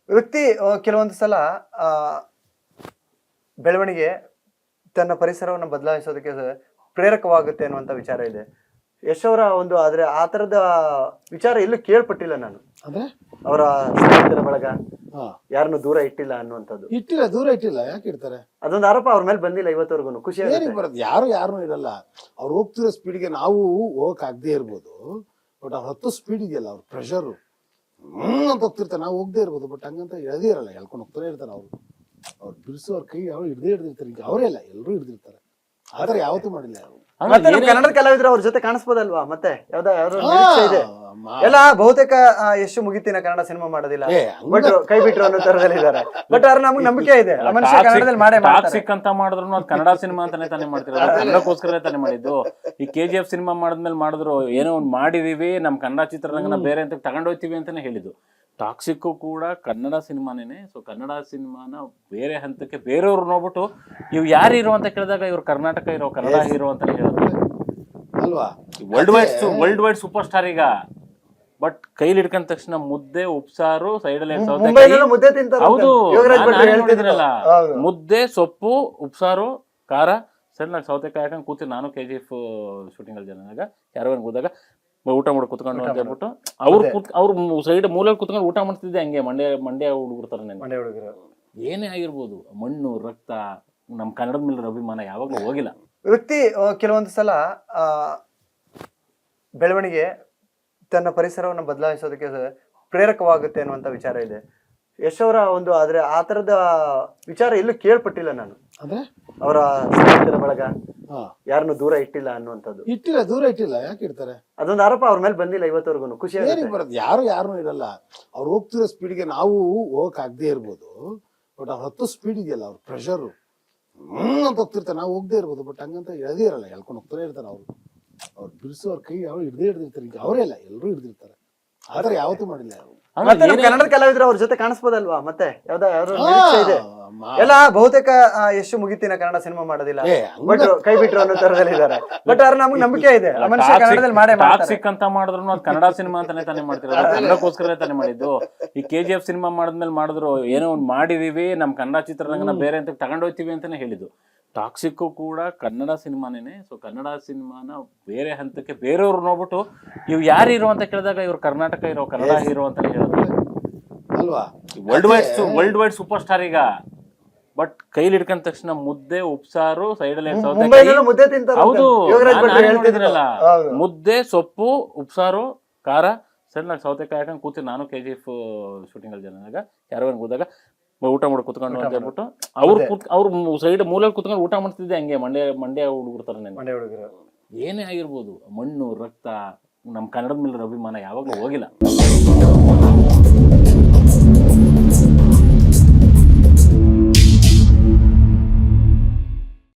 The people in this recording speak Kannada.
ವ್ಯಕ್ತಿ ಕೆಲವೊಂದು ಸಲ ಆ, ಬೆಳವಣಿಗೆ ತನ್ನ ಪರಿಸರವನ್ನು ಬದಲಾಯಿಸೋದಕ್ಕೆ ಪ್ರೇರಕವಾಗುತ್ತೆ ಅನ್ನುವಂಥ ವಿಚಾರ ಇದೆ. ಯಶ್ ಅವರ ಒಂದು ಆದ್ರೆ ಆ ತರದ ವಿಚಾರ ಎಲ್ಲೂ ಕೇಳ್ಪಟ್ಟಿಲ್ಲ ನಾನು. ಅಂದ್ರೆ ಅವರ ಸ್ನೇಹಿತರ ಬಳಗ ಹಾ ಯಾರನ್ನು ದೂರ ಇಟ್ಟಿಲ್ಲ ಅನ್ನುವಂಥದ್ದು. ಇಟ್ಟಿಲ್ಲ, ದೂರ ಇಟ್ಟಿಲ್ಲ. ಯಾಕೆ ಇಡ್ತಾರೆ? ಅದೊಂದು ಆರೋಪ ಅವ್ರ ಮೇಲೆ ಬಂದಿಲ್ಲ ಇವತ್ತವರೆಗೂ. ಖುಷಿ ಏನಿಗೆ ಬರುತ್ತೆ? ಯಾರನ್ನೂ ಇರಲ್ಲ. ಅವ್ರು ಹೋಗ್ತಿರೋ ಸ್ಪೀಡ್ಗೆ ನಾವು ಹೋಗಕ್ ಆಗದೆ ಇರ್ಬೋದು, ಬಟ್ ಅವ್ರ ಹತ್ತು ಸ್ಪೀಡ್ ಇದೆಯಲ್ಲ, ಅವ್ರ ಪ್ರೆಷರು ಅಂತ ಹೋಗ್ತಿರ್ತಾರೆ. ನಾವು ಹೋಗದೆ ಇರ್ಬೋದು, ಬಟ್ ಹಂಗಂತ ಎಳದೇ ಇರಲ್ಲ, ಎಳ್ಕೊಂಡು ಹೋಗ್ತಾನೆ ಇರ್ತಾರೆ. ಅವ್ರು ಬಿಡಿಸೋ ಅವ್ರ ಕೈ ಅವ್ರು ಹಿಡ್ದೇ ಹಿಡ್ದಿರ್ತಾರೆ. ಈಗ ಅವರೇ ಅಲ್ಲ, ಎಲ್ಲರೂ ಹಿಡ್ದಿರ್ತಾರೆ. ಆದ್ರೆ ಯಾವತ್ತೂ ಮಾಡಿಲ್ಲ ಅವರು. ಮತ್ತೆ ನಮ್ಮ ಕನ್ನಡ ಕಲಾವಿದರು ಅವ್ರ ಜೊತೆ ಕಾಣಿಸ್ಬೋದಲ್ವಾ? ಮತ್ತೆ ಯಾವ್ದಾದ್ರು ನಿರೀಕ್ಷೆ ಇದೆ? ಎಲ್ಲ ಬಹುತೇಕ ಯಶ್ ಮುಗಿತಿನ ಕನ್ನಡ ಸಿನಿಮಾ ಮಾಡೋದಿಲ್ಲ, ಬಟ್ ಕೈ ಬಿಟ್ರು ಅನ್ನೋ ತರದಲ್ಲಿ ಇದಾರೆ. ಬಟ್ ಅವ್ರ ನಮ್ಗೆ ನಂಬಿಕೆ ಇದೆ, ಆ ಮನುಷ್ಯ ಕನ್ನಡದಲ್ಲಿ ಮಾಡೇ ಟಾಕ್ಸಿಕ್ ಅಂತ ಮಾಡಿದ್ರು ಅದು ಕನ್ನಡ ಸಿನಿಮಾ ಅಂತಾನೆ ತಾನೇ ಮಾಡ್ತಿರೋದು, ಕನ್ನಡಕ್ಕೋಸ್ಕರ ತಾನೇ ಮಾಡಿದ್ದು. ಈ KGF ಸಿನಿಮಾ ಮಾಡಿದ್ಮೇಲೆ ಮಾಡಿದ್ರು ಏನೋ ಒಂದು ಮಾಡಿದೀವಿ, ನಮ್ ಕನ್ನಡ ಚಿತ್ರರಂಗನ ಬೇರೆ ಅಂತ ತಗೊಂಡೋಗ್ತೀವಿ ಅಂತಾನೆ ಹೇಳಿದ್ದು. ಟಾಕ್ಸಿಕ್ಕು ಕೂಡ ಕನ್ನಡ ಸಿನಿಮಾನೇನೆ. ಸೊ ಕನ್ನಡ ಸಿನಿಮಾನ ಬೇರೆ ಹಂತಕ್ಕೆ ಬೇರೆಯವ್ರು ನೋಡ್ಬಿಟ್ಟು ಇವ್ ಯಾರು ಹೀರೋ ಅಂತ ಕೇಳಿದಾಗ ಇವ್ರು ಕರ್ನಾಟಕ ಹೀರೋ, ಕನ್ನಡ ಹೀರೋ ಅಂತ ಹೇಳೋದು ಅಲ್ವಾ? ವರ್ಲ್ಡ್ ವೈಡ್ ಸೂಪರ್ ಸ್ಟಾರ್ ಈಗ. ಬಟ್ ಕೈಲಿ ಹಿಡ್ಕೊಂಡ ತಕ್ಷಣ ಮುದ್ದೆ ಉಪ್ಸಾರು ಸೈಡಲ್ಲಿ ಮುದ್ದೆ ತಿಂತಾರೆ. ಹೌದು, ನೋಡಿದ್ರಲ್ಲ, ಮುದ್ದೆ ಸೊಪ್ಪು ಉಪ್ಸಾರು ಖಾರ ಸೈಡ್ ನಾಗ ಸೌತೆಕಾಯಿ ಹಾಕೊಂಡು ಕೂತಿ. ನಾನು KGF ಶೂಟಿಂಗ್ ಅಲ್ಲಿ ಜನಾಗ ಯಾರೋ ಹೋದಾಗ ಊಟ ಮಾಡಿ ಕುತ್ಕೊಂಡು ಅಂತ ಹೇಳ್ಬಿಟ್ಟು ಅವ್ರು ಸೈಡ್ ಮೂಲೆಯಲ್ಲಿ ಕುತ್ಕೊಂಡು ಊಟ ಮಾಡ್ತಿದ್ದೆ. ಹಂಗೆ ಮಂಡ್ಯ ಹುಡುಗರು ತರ ಏನೇ ಆಗಿರ್ಬೋದು, ಮಣ್ಣು ರಕ್ತ ನಮ್ ಕನ್ನಡದ ಮೇಲೆ ಅಭಿಮಾನ ಯಾವಾಗ್ಲೂ ಹೋಗಿಲ್ಲ. ವ್ಯಕ್ತಿ ಕೆಲವೊಂದು ಸಲ ಆ, ಬೆಳವಣಿಗೆ ತನ್ನ ಪರಿಸರವನ್ನು ಬದಲಾಯಿಸೋದಕ್ಕೆ ಪ್ರೇರಕವಾಗುತ್ತೆ ಅನ್ನುವಂಥ ವಿಚಾರ ಇದೆ. ಯಶ್ ಅವರ ಒಂದು ಆದ್ರೆ ಆ ತರದ ವಿಚಾರ ಎಲ್ಲೂ ಕೇಳ್ಪಟ್ಟಿಲ್ಲ ನಾನು. ಅಂದ್ರೆ ಅವರ ಸ್ನೇಹಿತರ ಬಳಗ ಹಾ ಯಾರನ್ನು ದೂರ ಇಟ್ಟಿಲ್ಲ ಅನ್ನುವಂಥದ್ದು. ಇಟ್ಟಿಲ್ಲ, ದೂರ ಇಟ್ಟಿಲ್ಲ. ಯಾಕೆ ಇಡ್ತಾರೆ? ಅದೊಂದು ಆರೋಪ ಅವ್ರ ಮೇಲೆ ಬಂದಿಲ್ಲ ಇವತ್ತವರೆಗೂ. ಖುಷಿ ಏನಿಗೆ ಬರುತ್ತೆ? ಯಾರನ್ನೂ ಇರಲ್ಲ. ಅವ್ರು ಹೋಗ್ತಿರೋ ಸ್ಪೀಡ್ಗೆ ನಾವು ಹೋಗಕ್ ಆಗದೆ ಇರ್ಬೋದು, ಬಟ್ ಅವ್ರ ಹತ್ತು ಸ್ಪೀಡ್ ಇದೆಯಲ್ಲ, ಅವ್ರ ಪ್ರೆಷರು ಅಂತ ಹೋಗ್ತಿರ್ತಾರೆ. ನಾವು ಹೋಗದೆ ಇರ್ಬೋದು, ಬಟ್ ಹಂಗಂತ ಎಳದೇ ಇರಲ್ಲ, ಎಳ್ಕೊಂಡು ಹೋಗ್ತಾನೆ ಇರ್ತಾರೆ. ಅವ್ರು ಬಿಡಿಸೋ ಅವ್ರ ಕೈ ಅವ್ರು ಹಿಡ್ದೇ ಹಿಡ್ದಿರ್ತಾರೆ. ಈಗ ಅವರೇ ಅಲ್ಲ, ಎಲ್ಲರೂ ಹಿಡ್ದಿರ್ತಾರೆ. ಆದ್ರೆ ಯಾವತ್ತೂ ಮಾಡಿಲ್ಲ ಅವರು. ಮತ್ತೆ ನಮ್ಮ ಕನ್ನಡ ಕಲಾವಿದರು ಅವ್ರ ಜೊತೆ ಕಾಣಿಸ್ಬೋದಲ್ವಾ? ಮತ್ತೆ ಯಾವ್ದಾದ್ರು ನಿರೀಕ್ಷೆ ಇದೆ? ಎಲ್ಲ ಬಹುತೇಕ ಯಶ್ ಮುಗಿತಿನ ಕನ್ನಡ ಸಿನಿಮಾ ಮಾಡೋದಿಲ್ಲ, ಬಟ್ ಕೈ ಬಿಟ್ರು ಅನ್ನೋ ತರದಲ್ಲಿ ಇದಾರೆ. ಬಟ್ ಅವ್ರ ನಮ್ಗೆ ನಂಬಿಕೆ ಇದೆ, ಆ ಮನುಷ್ಯ ಕನ್ನಡದಲ್ಲಿ ಮಾಡೇ ಟಾಕ್ಸಿಕ್ ಅಂತ ಮಾಡಿದ್ರು ಅದು ಕನ್ನಡ ಸಿನಿಮಾ ಅಂತಾನೆ ತಾನೇ ಮಾಡ್ತಿರೋದು, ಕನ್ನಡಕ್ಕೋಸ್ಕರ ತಾನೇ ಮಾಡಿದ್ದು. ಈ KGF ಸಿನಿಮಾ ಮಾಡಿದ್ಮೇಲೆ ಮಾಡಿದ್ರು ಏನೋ ಒಂದು ಮಾಡಿದೀವಿ, ನಮ್ ಕನ್ನಡ ಚಿತ್ರರಂಗನ ಬೇರೆ ಅಂತ ತಗೊಂಡೋಗ್ತೀವಿ ಅಂತಾನೆ ಹೇಳಿದ್ದು. ಟಾಕ್ಸಿಕ್ಕು ಕೂಡ ಕನ್ನಡ ಸಿನಿಮಾನೇನೆ. ಸೊ ಕನ್ನಡ ಸಿನಿಮಾನ ಬೇರೆ ಹಂತಕ್ಕೆ ಬೇರೆಯವ್ರು ನೋಡ್ಬಿಟ್ಟು ಇವ್ ಯಾರು ಹೀರೋ ಅಂತ ಕೇಳಿದಾಗ ಇವ್ರು ಕರ್ನಾಟಕ ಹೀರೋ, ಕನ್ನಡ ಹೀರೋ ಅಂತಾನೆ ಹೇಳೋದು ಅಲ್ವಾ? ವರ್ಲ್ಡ್ ವೈಡ್ ಸೂಪರ್ ಸ್ಟಾರ್ ಈಗ. ಬಟ್ ಕೈಲಿ ಹಿಡ್ಕೊಂಡ ತಕ್ಷಣ ಮುದ್ದೆ ಉಪ್ಸಾರು ಸೈಡಲ್ಲಿ ಮುದ್ದೆ ತಿಂತಾರೆ. ಹೌದು, ನೋಡಿದ್ರಲ್ಲ, ಮುದ್ದೆ ಸೊಪ್ಪು ಉಪ್ಸಾರು ಖಾರ ಸೈಡ್ ನಾಗ ಸೌತೆಕಾಯಿ ಹಾಕೊಂಡು ಕೂತಿ. ನಾನು KGF ಶೂಟಿಂಗ್ ಅಲ್ಲಿ ಜನಾಗ ಯಾರೋ ಹೋದಾಗ ಊಟ ಮಾಡಿ ಕುತ್ಕೊಂಡು ಅಂತ ಹೇಳ್ಬಿಟ್ಟು ಅವ್ರು ಸೈಡ್ ಮೂಲೆಯಲ್ಲಿ ಕುತ್ಕೊಂಡು ಊಟ ಮಾಡ್ತಿದ್ದೆ. ಹಂಗೆ ಮಂಡ್ಯ ಹುಡುಗರು ತರ ಏನೇ ಆಗಿರ್ಬೋದು, ಮಣ್ಣು ರಕ್ತ ನಮ್ ಕನ್ನಡದ ಮೇಲೆ ಅಭಿಮಾನ ಯಾವಾಗ್ಲೂ ಹೋಗಿಲ್ಲ.